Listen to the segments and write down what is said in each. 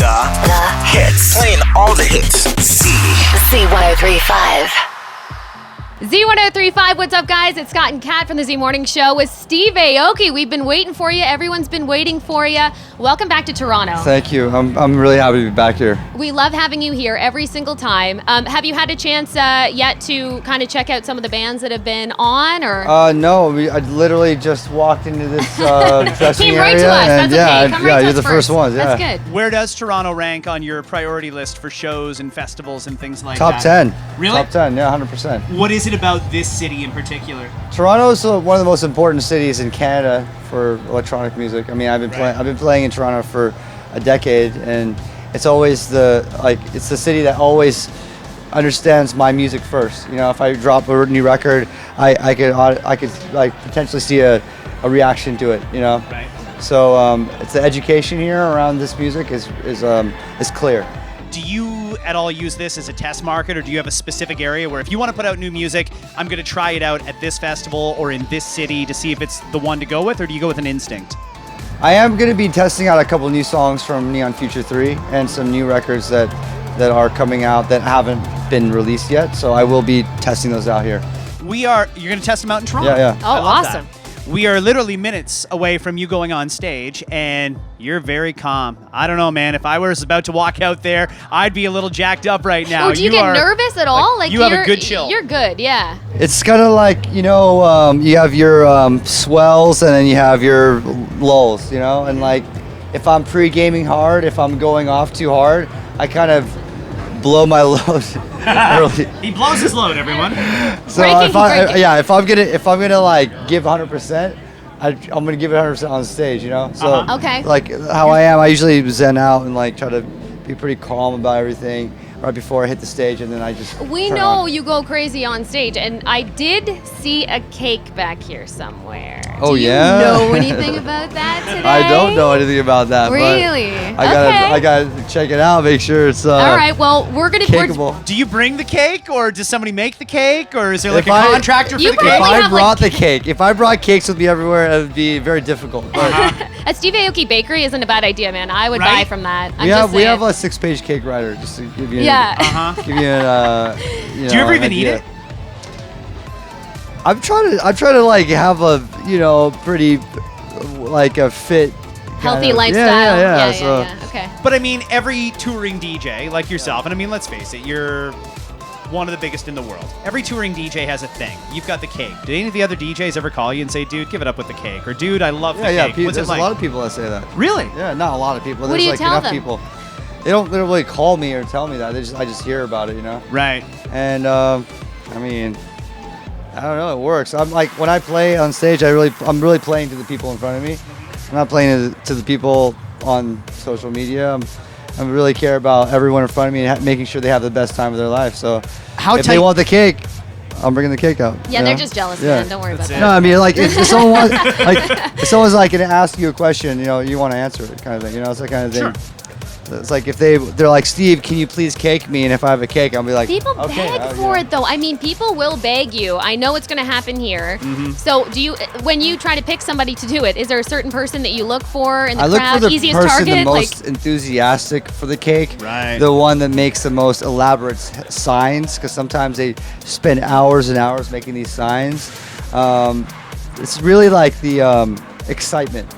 The hits. Playing all the hits. Z1035. Z1035, what's up, guys? It's Scott and Kat from the Z Morning Show with Steve Aoki. We've been waiting for you. Everyone's been waiting for you. Welcome back to Toronto. Thank you. I'm really happy to be back here. We love having you here every single time. Have you had a chance yet to kind of check out some of the bands that have been on? Or No, I literally just walked into this dressing Came area. right to us. And That's okay. Come right to you're us the first ones. Yeah. That's good. Where does Toronto rank on your priority list for shows and festivals and things like Top that? 10. Really? Top 10, yeah, 100%. What is it about this city in particular? Toronto is one of the most important cities in Canada for electronic music. I mean, I've been playing in Toronto for a decade, and it's always it's the city that always understands my music first. You know, if I drop a new record, I could like potentially see a reaction to it. You know, Right. So it's the education here around this music is clear. Do you at all use this as a test market, or do you have a specific area where if you want to put out new music, I'm going to try it out at this festival or in this city to see if it's the one to go with, or do you go with an instinct? I am going to be testing out a couple new songs from Neon Future 3 and some new records that are coming out that haven't been released yet. So I will be testing those out here. You're going to test them out in Toronto? Yeah. Oh, I love awesome. that. We are literally minutes away from you going on stage, and you're very calm. I don't know, man. If I was about to walk out there, I'd be a little jacked up right now. Oh, do you get nervous at all? Like, you have a good chill. You're good, yeah. It's kind of like, you have your swells and then you have your lulls, and like if I'm pre-gaming hard, if I'm going off too hard, I kind of blow my load early. He blows his load, everyone. So if I'm gonna like give 100%, I'm gonna give it 100% on stage, So Okay. like how I am, I usually zen out and like try to be pretty calm about everything right before I hit the stage, and then I just We turn know on. you go crazy on stage, and I did see a cake back here somewhere. Oh, Do you yeah? know anything about that today? I don't know anything about that. Really? But I gotta check it out, make sure it's All right. Well, we're gonna. cakeable. Do you bring the cake, or does somebody make the cake, or is there like If a I- contractor for You the probably cake? If I have, brought the cake, if I brought cakes with me everywhere, it would be very difficult. But A Steve Aoki bakery isn't a bad idea, man. I would Right? buy from that. we have a 6-page cake writer just to give you Yeah. give you an Do you ever even idea. eat it? I'm trying to like have a pretty like a fit Healthy kind of- lifestyle. Yeah. Yeah. Okay. But I mean, every touring DJ like yourself, and I mean, let's face it, you're one of the biggest in the world. Every touring DJ has a thing. You've got the cake. Did any of the other DJs ever call you and say, dude, give it up with the cake? Or, dude, I love the cake. What's There's it like? a lot of people that say that. Really? Yeah, not a lot of people. What do There's you like tell enough them? people. They don't really call me or tell me that. I just hear about it, Right. And I mean, I don't know. It works. I'm like when I play on stage, I'm really playing to the people in front of me. I'm not playing to the people on social media. I really care about everyone in front of me and making sure they have the best time of their life. So if they want the cake, I'm bringing the cake out. Yeah, they're just jealous, man. Don't worry about That's that. No, I mean like if someone wants, if someone's like gonna ask you a question, you want to answer it, kind of thing. It's that kind of thing. Sure. It's like if they're like, Steve, can you please cake me? And if I have a cake, I'll be like, People okay, beg for it, though. I mean, people will beg you. I know it's going to happen here. So, when you try to pick somebody to do it, is there a certain person that you look for in the I look crowd? for the Easiest person target? the most enthusiastic for the cake. Right. The one that makes the most elaborate signs, because sometimes they spend hours and hours making these signs. It's really like the excitement.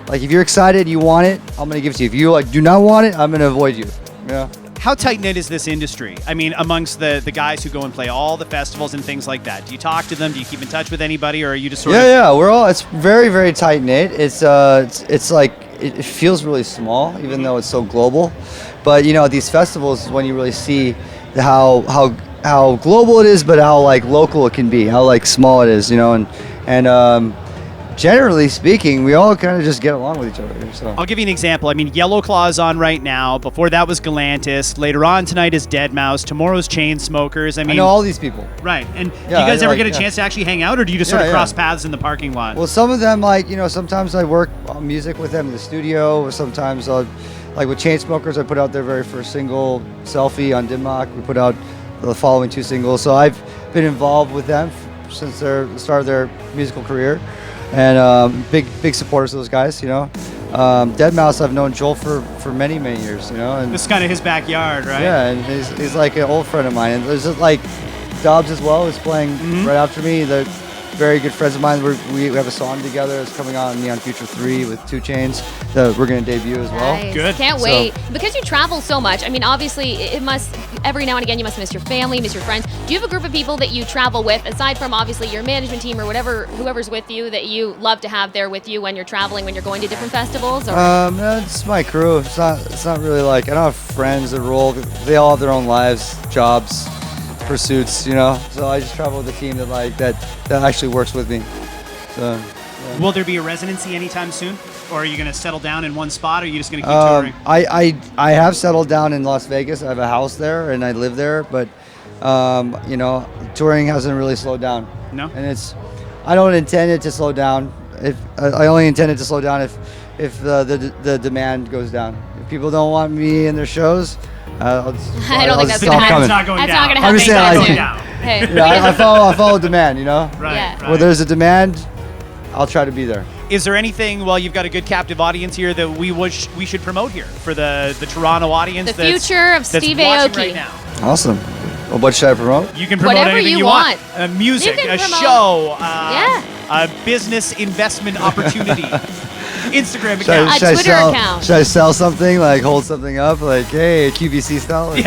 Like if you're excited, you want it, I'm gonna give it to you. If you do not want it, I'm gonna avoid you. Yeah. How tight-knit is this industry? I mean, amongst the guys who go and play all the festivals and things like that. Do you talk to them? Do you keep in touch with anybody, or are you just sort of... Yeah. It's very, very tight knit. It's like it feels really small, even though it's so global. But these festivals is when you really see how global it is, but how like local it can be, how like small it is, and generally speaking, we all kind of just get along with each other. So. I'll give you an example. I mean, Yellow Claw's on right now. Before that was Galantis. Later on tonight is Deadmau5. Tomorrow's Chainsmokers. I mean, I know all these people. Right. And do you Yeah, guys ever get a yeah. chance to actually hang out, or do you just sort of Yeah, cross yeah. paths in the parking lot? Well, some of them, sometimes I work on music with them in the studio, or sometimes like with Chainsmokers, I put out their very first single, Selfie, on Dimmock. We put out the following 2 singles. So I've been involved with them since the start of their musical career. And big supporters of those guys, Deadmau5, I've known Joel for many years, you know. And This is kind of his backyard, right? yeah, and he's like an old friend of mine. And there's like Dobbs as well, who's playing right after me. They're very good friends of mine. We have a song together. It's coming out on Neon Future 3 with 2 Chainz that we're going to debut as well. Nice. Good. Can't So- wait. Because you travel so much, I mean, obviously, it must, every now and again, you must miss your family, miss your friends. Do you have a group of people that you travel with, aside from obviously your management team or whoever's with you, that you love to have there with you when you're traveling, when you're going to different festivals? Or? It's my crew. It's not really like, I don't have friends that roll. They all have their own lives, jobs, pursuits, you know. So I just travel with a team that actually works with me. So, yeah. Will there be a residency anytime soon? Or are you going to settle down in one spot, or are you just going to keep touring? I have settled down in Las Vegas. I have a house there and I live there, but you know, touring hasn't really slowed down. No? And I don't intend it to slow down. I only intend it to slow down if the demand goes down. If people don't want me in their shows, I'll think that's just gonna stop happen. coming. It's not going That's down. not going to I'm happen just saying, anytime like- soon. Down. Hey, Yeah, I follow demand, you know. Right, Yeah. right. Where there's a demand, I'll try to be there. Is there anything, while you've got a good captive audience here, that we should promote here for the Toronto audience? The future of that's Steve watching Aoki. right now? Awesome. Well, what should I promote? You can promote Whatever anything you you want. want. Music, You can a promote- show, Yeah. a business investment opportunity, Instagram Should I- account. should I Twitter sell- account. Should I sell something, like hold something up, like, hey, QVC style? Like,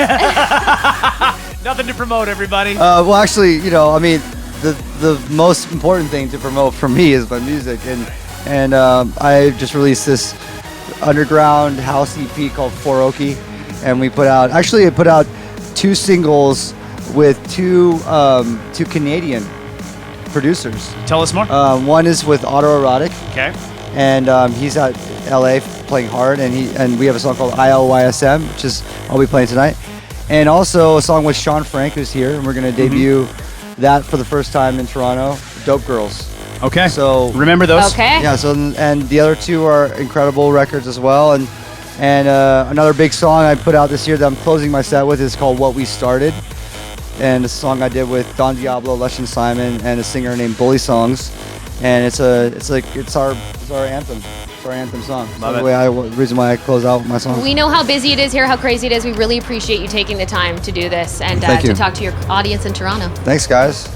Nothing to promote, everybody. well, actually, you know, I mean, the most important thing to promote for me is my music, and I just released this underground house EP called Aoki, and I put out 2 singles with two Canadian producers. Tell us more. One is with Autoerotic, Okay. and he's at LA playing hard, and we have a song called ILYSM, which is I'll be playing tonight, and also a song with Sean Frank, who's here, and we're gonna debut that for the first time in Toronto, Dope Girls. Okay. So Remember those? Okay. yeah, so and the other 2 are incredible records as well, and another big song I put out this year that I'm closing my set with is called What We Started, and it's a song I did with Don Diablo, Leshan Simon, and a singer named Bully Songs, and it's our anthem. It's our anthem song. Love So it. the reason why I close out my songs. We know how busy it is here, how crazy it is. We really appreciate you taking the time to do this and Thank to you. talk to your audience in Toronto. Thanks, guys.